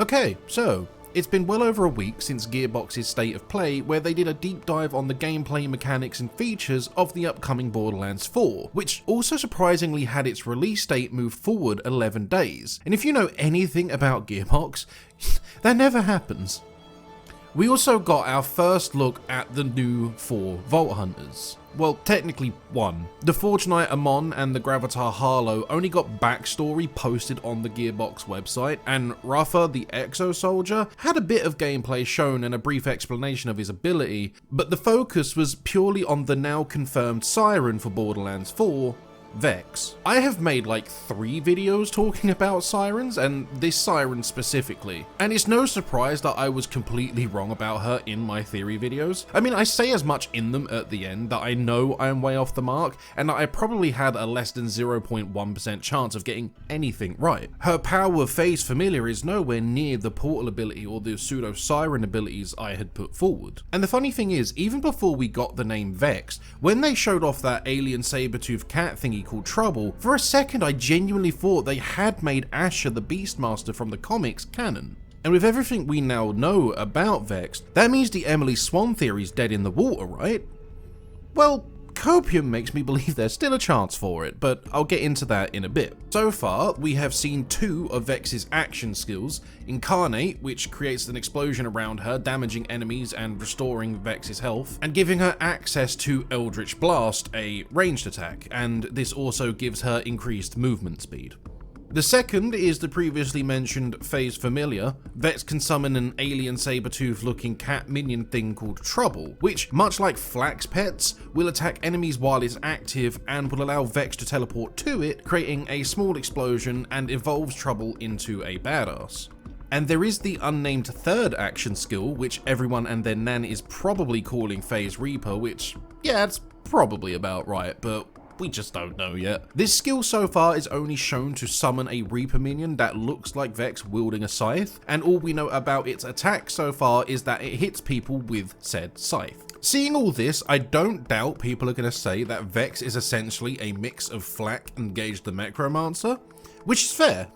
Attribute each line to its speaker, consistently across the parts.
Speaker 1: Okay, so it's been well over a week since Gearbox's State of Play, where they did a deep dive on the gameplay mechanics and features of the upcoming Borderlands 4, which also surprisingly had its release date moved forward 11 days. And if you know anything about Gearbox, that never happens. We also got our first look at the new 4 Vault Hunters. Well, technically 1. The Forge Knight Amon and the Gravatar Harlow only got backstory posted on the Gearbox website, and Ruffer the Exo Soldier had a bit of gameplay shown and a brief explanation of his ability, but the focus was purely on the now confirmed Siren for Borderlands 4, Vex. I have made like 3 videos talking about Sirens, and this Siren specifically, and it's no surprise that I was completely wrong about her in my theory videos. I mean, I say as much in them at the end that I know I am way off the mark, and that I probably had a less than 0.1% chance of getting anything right. Her power of Phase Familiar is nowhere near the Portal ability or the pseudo Siren abilities I had put forward. And the funny thing is, even before we got the name Vex, when they showed off that alien saber-toothed cat thingy called Trouble, for a second I genuinely thought they had made Asher the Beastmaster from the comics canon. And with everything we now know about Vex, that means the Emily Swan theory's dead in the water, right? Well, Copium makes me believe there's still a chance for it, but I'll get into that in a bit. So far, we have seen 2 of Vex's action skills: Incarnate, which creates an explosion around her, damaging enemies and restoring Vex's health, and giving her access to Eldritch Blast, a ranged attack, and this also gives her increased movement speed. The second is the previously mentioned Phase Familiar. Vex can summon an alien saber-tooth looking cat minion thing called Trouble, which, much like Flax Pets, will attack enemies while it's active and will allow Vex to teleport to it, creating a small explosion, and evolves Trouble into a badass. And there is the unnamed third action skill, which everyone and their nan is probably calling Phase Reaper, which, yeah, it's probably about right, but we just don't know yet. This skill so far is only shown to summon a Reaper minion that looks like Vex wielding a scythe, and all we know about its attack so far is that it hits people with said scythe. Seeing all this, I don't doubt people are going to say that Vex is essentially a mix of Flack and Gage the Necromancer, which is fair,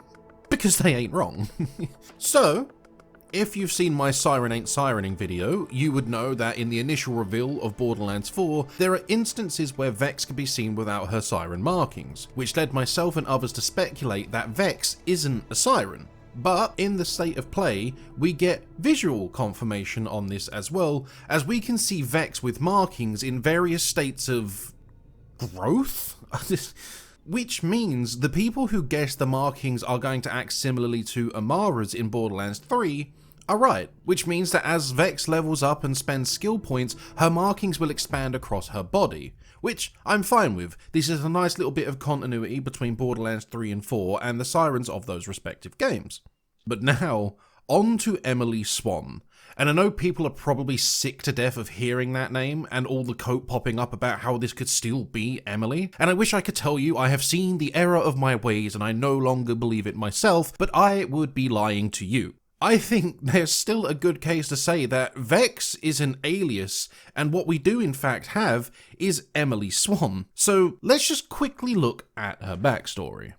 Speaker 1: because they ain't wrong. So, if you've seen my Siren Ain't Sirening video, you would know that in the initial reveal of Borderlands 4, there are instances where Vex can be seen without her Siren markings, which led myself and others to speculate that Vex isn't a Siren. But in the State of Play, we get visual confirmation on this as well, as we can see Vex with markings in various states of growth? Which means the people who guess the markings are going to act similarly to Amara's in Borderlands 3 are right, which means that as Vex levels up and spends skill points, her markings will expand across her body, which I'm fine with. This is a nice little bit of continuity between Borderlands 3 and 4 and the Sirens of those respective games. But now, on to Emily Swan. And I know people are probably sick to death of hearing that name and all the coat popping up about how this could still be Emily. And I wish I could tell you I have seen the error of my ways and I no longer believe it myself, but I would be lying to you. I think there's still a good case to say that Vex is an alias, and what we do in fact have is Emily Swan. So let's just quickly look at her backstory.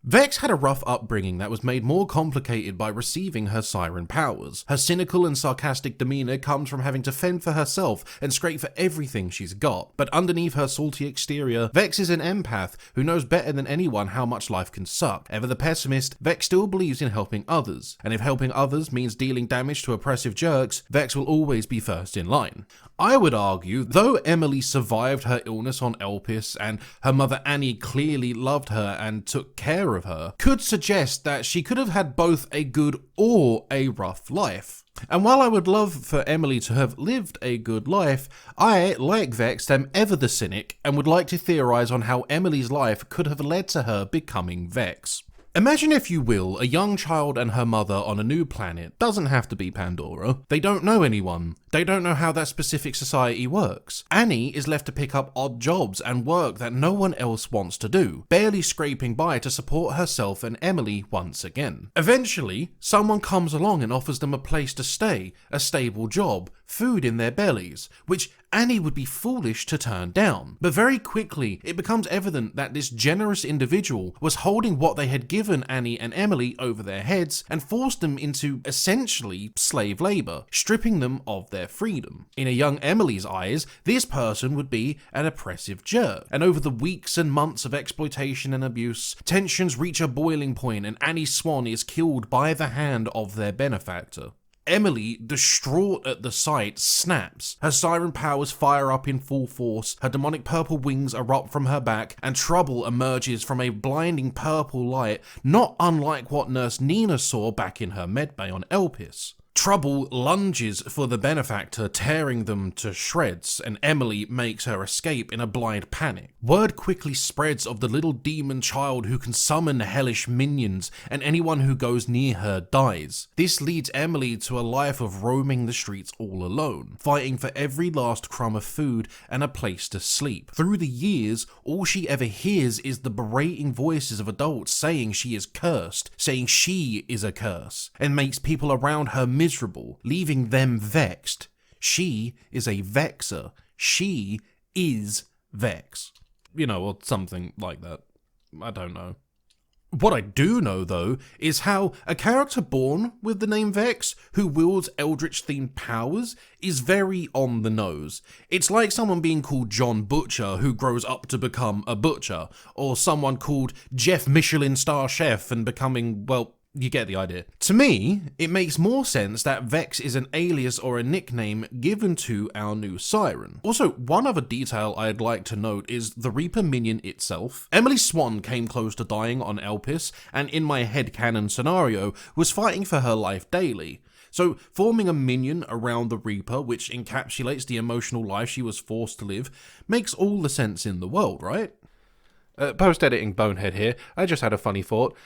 Speaker 1: Vex had a rough upbringing that was made more complicated by receiving her Siren powers. Her cynical and sarcastic demeanour comes from having to fend for herself and scrape for everything she's got. But underneath her salty exterior, Vex is an empath who knows better than anyone how much life can suck. Ever the pessimist, Vex still believes in helping others. And if helping others means dealing damage to oppressive jerks, Vex will always be first in line. I would argue, though Emily survived her illness on Elpis and her mother Annie clearly loved her and took care of her, could suggest that she could have had both a good or a rough life. And while I would love for Emily to have lived a good life, I, like Vex, am ever the cynic and would like to theorise on how Emily's life could have led to her becoming Vex. Imagine, if you will, a young child and her mother on a new planet. Doesn't have to be Pandora. They don't know anyone. They don't know how that specific society works. Annie is left to pick up odd jobs and work that no one else wants to do, barely scraping by to support herself and Emily once again. Eventually, someone comes along and offers them a place to stay, a stable job, food in their bellies, which Annie would be foolish to turn down. But very quickly, it becomes evident that this generous individual was holding what they had given Annie and Emily over their heads and forced them into essentially slave labor, stripping them of their freedom. In a young Emily's eyes, this person would be an oppressive jerk. And over the weeks and months of exploitation and abuse, tensions reach a boiling point and Annie Swan is killed by the hand of their benefactor. Emily, distraught at the sight, snaps. Her siren powers fire up in full force, her demonic purple wings erupt from her back, and trouble emerges from a blinding purple light, not unlike what Nurse Nina saw back in her medbay on Elpis. Trouble lunges for the benefactor, tearing them to shreds, and Emily makes her escape in a blind panic. Word quickly spreads of the little demon child who can summon hellish minions, and anyone who goes near her dies. This leads Emily to a life of roaming the streets all alone, fighting for every last crumb of food and a place to sleep. Through the years, all she ever hears is the berating voices of adults saying she is cursed, saying she is a curse, and makes people around her miserable, leaving them vexed. She is a vexer. She is Vex. You know, or something like that. I don't know. What I do know, though, is how a character born with the name Vex, who wields Eldritch-themed powers, is very on the nose. It's like someone being called John Butcher, who grows up to become a butcher, or someone called Jeff Michelin star chef and becoming, well, you get the idea. To me, it makes more sense that Vex is an alias or a nickname given to our new Siren. Also, one other detail I'd like to note is the Reaper minion itself. Emily Swan came close to dying on Elpis, and in my headcanon scenario, was fighting for her life daily. So forming a minion around the Reaper, which encapsulates the emotional life she was forced to live, makes all the sense in the world, right? Post-editing bonehead here, I just had a funny thought.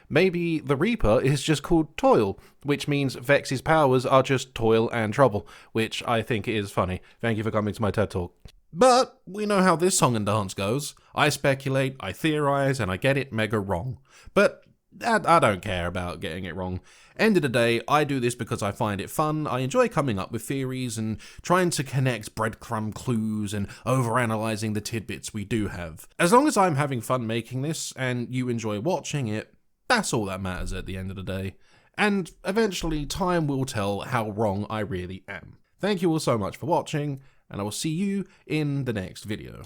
Speaker 1: Maybe the Reaper is just called Toil, which means Vex's powers are just toil and trouble, which I think is funny. Thank you for coming to my TED Talk. But we know how this song and dance goes. I speculate, I theorize, and I get it mega wrong. But I don't care about getting it wrong. End of the day, I do this because I find it fun. I enjoy coming up with theories and trying to connect breadcrumb clues and overanalyzing the tidbits we do have. As long as I'm having fun making this and you enjoy watching it, that's all that matters at the end of the day. And eventually, time will tell how wrong I really am. Thank you all so much for watching, and I will see you in the next video.